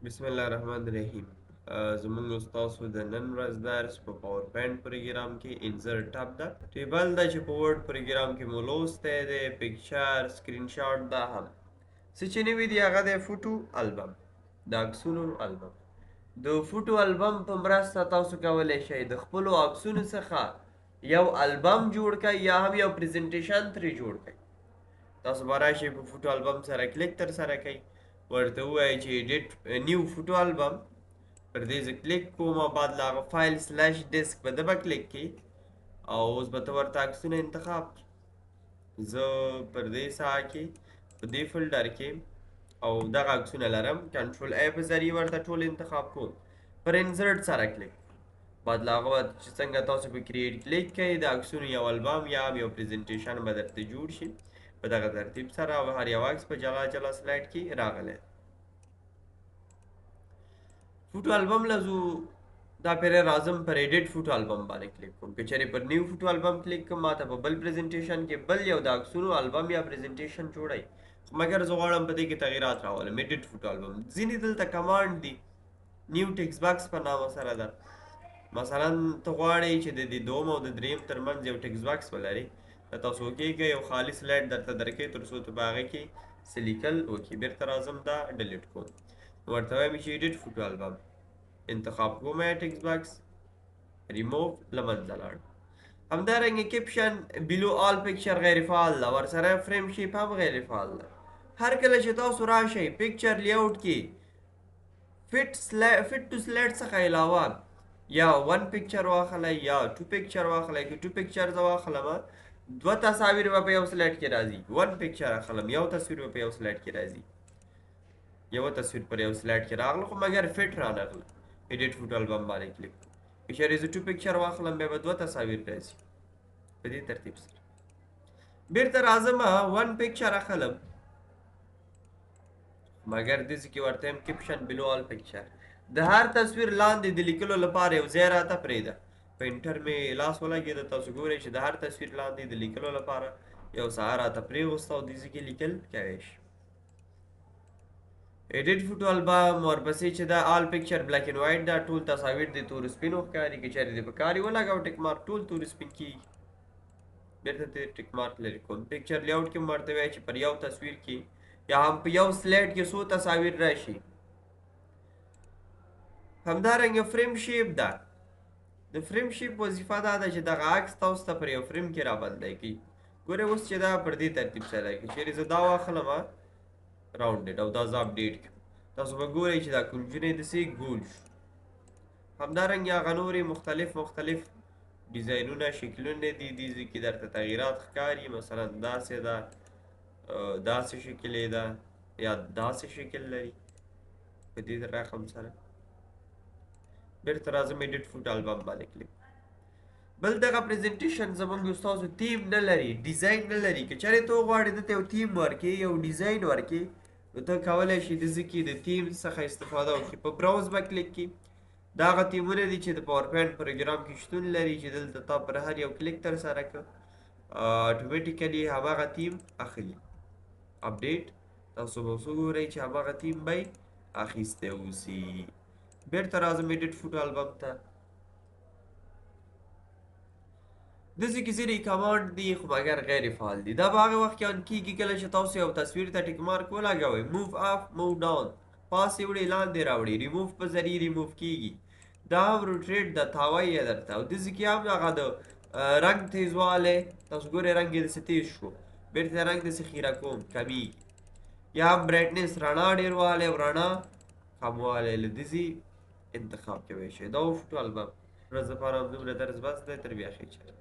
بسم الله الرحمن الرحیم. زموږ ستاسو د نن ورځ درس په پاور پوینټ پروګرام کې انسرټ ټاب ده. ټیبل ده چې په ورډ پروګرام کې مو لوستی دی. پکچر سکرین شاټ ده هم څه چې نوي دي هغه دی فوټو البم، د عکسونو البم. د فوټو البم په مرسته تاسو کولی شئ د خپلو عکسونو څخه یو البم جوړ کړئ یا هم یو پریزنټیشن ترې جوړ کړئ. تاسو به راشئ په فوټو البم سره کلیک تر سره کوئ، ورته ووایئ چې ایډیټ نیو فوټو البم. پر دې زه کلیک کوم او بعد له هغه فایل سلیش ډیسک په ده به کلیک کړي او اوس به ته ورته عکسونه انتخاب کړي. زه پر دې ساحه کې په دې فولډر کې او دغه عکسونه لرم، کنټرول ای په ذریعه ورته ټول انتخاب کوم. پر انسرټ سره کلیک بعد له هغه چې څنګه تاسو په کریټ کلیک کوئ د عکسونو یو البم یا هم یو پریزنټیشن به درته جوړ شي په دغه ترتیب سره، او هر یو عکس په جلا جلا سلایډ کې راغلی. فوټو البم لزو دا پیره راځم پر ایډیټ فوټو البم باندې کلیک کوم. که چېرې پر نیو فوټو البم کلیک کوم ماته په بل پریزنټیشن کې بل یو د عکسونو البم یا پریزنټیشن جوړی، خو مګر زه غواړم په دې کې تغیرات راولم. ایډیټ فوټو البم ځینې دلته کمانډ دي، نیو ټیکس باکس په نامه سره ده. مثلا ته غواړئ چې د دې دوم او د دریم ترمنځ یو ټیکس باکس ولري، تاسو وکیږئ یو خالي سلایډ درته درکوي تر څو ته په هغې کې څه لیکل وکړي. بیرته راځم دا ډیلیټ کوم، ورته وایم چې ایډیټ فوټو البم انتخاب کوم یا ټیکس باکس ریموو له منځه لاړ. همدارنګه کیپشن بیلو آل پکچر غیر فعال ده، ورسره فریم شیپ هم غیر فعال ده. هر کله چې تاسو راشئ پکچر لیاوټ کې فټ ټو سلایډ څخه علاوه یا 1 پکچر واخلئ یا 2 پکچر واخلئ. که 2 پکچر زه واخلم 2 تصاویر به په یو سلایډ کې راځي. 1 پکچر اخلم یو تصویر به په یو سلایډ کې راځي، یو تصویر پر یو سلایډ کې راغله خو مګر فټ رانغله. ایډیټ فوټو البم باندې کلیک کوم. که چېرې زه 2 پکچر واخلم بیا به 2 تصاویر راځي په دې ترتیب سره. بیرته راځم 1 پکچر اخلم مګر داسې کې ورته یم کیپشن بلو آل پکچر. د هر تصویر لاندې د لیکلو لپاره یو ځای راته پرېږده. په انټر مې لاس ولګېده، تاسو ګورئ چې د هر تصویر لاندې د لیکلو لپاره یو ساحه راته پرېوسته او داسې کې لیکل کوی شي. ایډیټ فوټو البم ورپسې چې دا آل پکچر بلیک اینډ وایټ دا ټول تصاویر د تور سپینو ښکاري. که چېرې د په کار یې ولګوو ټیک مارک ټول تور سپین کېږي. بیرته ترې ټیک مارک لرې کوم. پکچر لیاوټ کې مو ورته وایي چې پر یو تصویر کې یا هم په یو سلایډ کې څو تصاویر راشي. همدارنګه فریم شیپ ده. د فریم شیپ وظیفه دا ده چې دغه عکس تاسو ته پر یو فریم کې رابندی کړي. ګورئ اوس چې دا پر دې ترتیب سره که چېرې زه دا واخلم راونډډ او دا زه اپډیټ کړم، تاسو به ګورئ چې دا کونجونه یې داسې ګول شو. همدارنګه هغه نورې مختلف ډیزاینونه شکلونه دي، دې کې درته تغییرات ښکاري. مثلا داسې ده، داسې شکل یې ده یا داسې شکل لري په دې رقم سره. بیرته راځم ایډیټ فوټو البم باندې کلیک. بل دغه پریزنټیشن زموږ ستاسو تیم نه لري، ډیزاین نه لري. که چېرې ته وغواړې دته یو تیم ورکړې یو ډیزاین ورکړې نو ته کولی شي داسې کې د تیم څخه استفاده وکړي. په براوز به کلیک کړي. دا هغه تیمونه دي چې د پاور پوینټ پروګرام کې شتون لري چې دلته تا پر هر یو کلیک تر سره کړه اټومیټیکلي هماغه تیم اخلي. اپډیټ تاسو به اوس وګورئ چې هماغه تیم به یې اخیستی اوسي. بیرته راځم ایډیټ فوټو البم ته. داسې کې ځینې کمانډ دي خو مګر غیر فعال دي. دا به هغه وخت کې آن کېږي کله چې تاسو یو تصویر ته ټیک مارک ولګوئ. موو اپ موو ډاون، پاس یې وړئ لاندې راوړئ، ریموو په ذریعې ریموو کېږي. دا هم روټیټ ده، تاوی یې درته. او داسې کې هم هغه د رنګ تیزوالی تاسو ګورئ رنګ یې داسې تیز شو، بیرته رنګ داسې خیره کوم کمیږي. یا هم برایټنس رڼا ډېروالی او رڼا کموالی له داسې انتخاب کوی شئ. دا و فوټو البم. ورځ لپاره همدومره درس بس دی، تر بیا ښې چل.